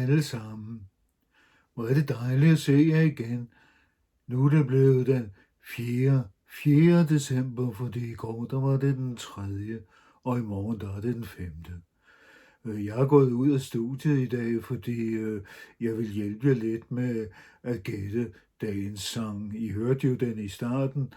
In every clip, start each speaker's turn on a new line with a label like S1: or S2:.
S1: alle sammen. Hvor er det dejligt at se jer igen. Nu er det blevet den 4. december, fordi i går der var det den 3. og i morgen der er det den 5. Jeg er gået ud af studiet i dag, fordi jeg vil hjælpe jer lidt med at gætte dagens sang. I hørte jo den i starten,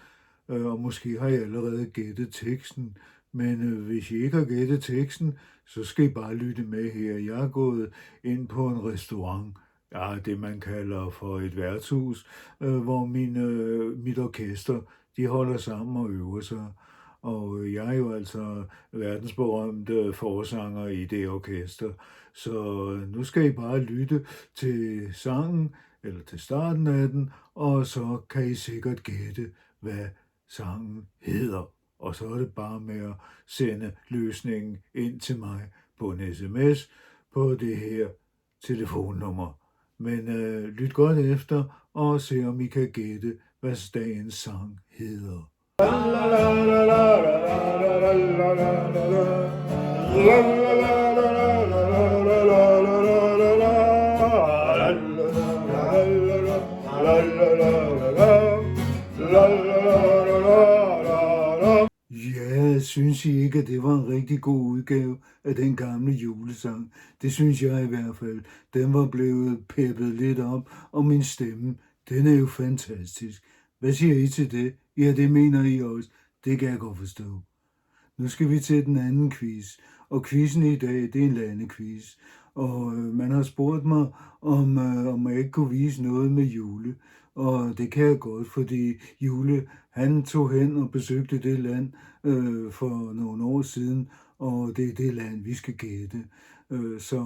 S1: og måske har I allerede gættet teksten. Men hvis I ikke har gættet teksten, så skal I bare lytte med her. Jeg er gået ind på en restaurant, det man kalder for et værtshus, hvor mit orkester, de holder sammen og øver sig. Og jeg er jo altså verdensberømt forsanger i det orkester. Så nu skal I bare lytte til sangen, eller til starten af den, og så kan I sikkert gætte, hvad sangen hedder. Og så er det bare med at sende løsningen ind til mig på en sms på det her telefonnummer. Men lyt godt efter og se om I kan gætte, hvad dagens sang hedder. Ja, synes I ikke, at det var en rigtig god udgave af den gamle julesang? Det synes jeg i hvert fald. Den var blevet peppet lidt op, og min stemme, den er jo fantastisk. Hvad siger I til det? Ja, det mener I også. Det kan jeg godt forstå. Nu skal vi til den anden quiz, og quizzen i dag, det er en landequiz. Og man har spurgt mig, om jeg ikke kunne vise noget med Jule. Og det kan jeg godt, fordi Jule, han tog hen og besøgte det land for nogle år siden, og det er det land, vi skal gætte. Så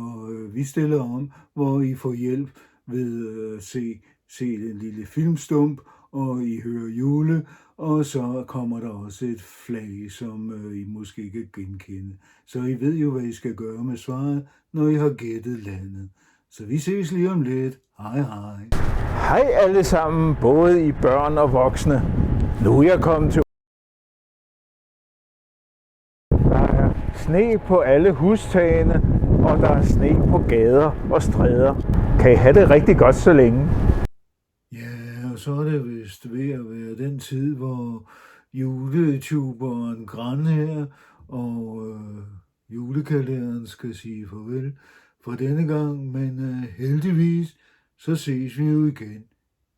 S1: vi stiller om, hvor I får hjælp ved at se en lille filmstump, og I hører Jule, og så kommer der også et flag, som I måske kan genkende. Så I ved jo, hvad I skal gøre med svaret, når I har gættet landet. Så vi ses lige om lidt. Hej hej.
S2: Hej alle sammen, både I børn og voksne. Nu er jeg kommet til. Der er sne på alle hustagene, og der er sne på gader og stræder. Kan I have det rigtig godt så længe?
S1: Ja, og så er det vist ved at være den tid, hvor juletuberen Gran her og julekalenderen skal sige farvel for denne gang, men heldigvis så ses vi jo igen,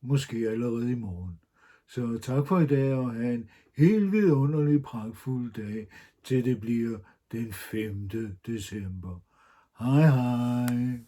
S1: måske allerede i morgen. Så tak for i dag, og have en helt vidunderlig pragtfuld dag, til det bliver den 5. december. Hej hej.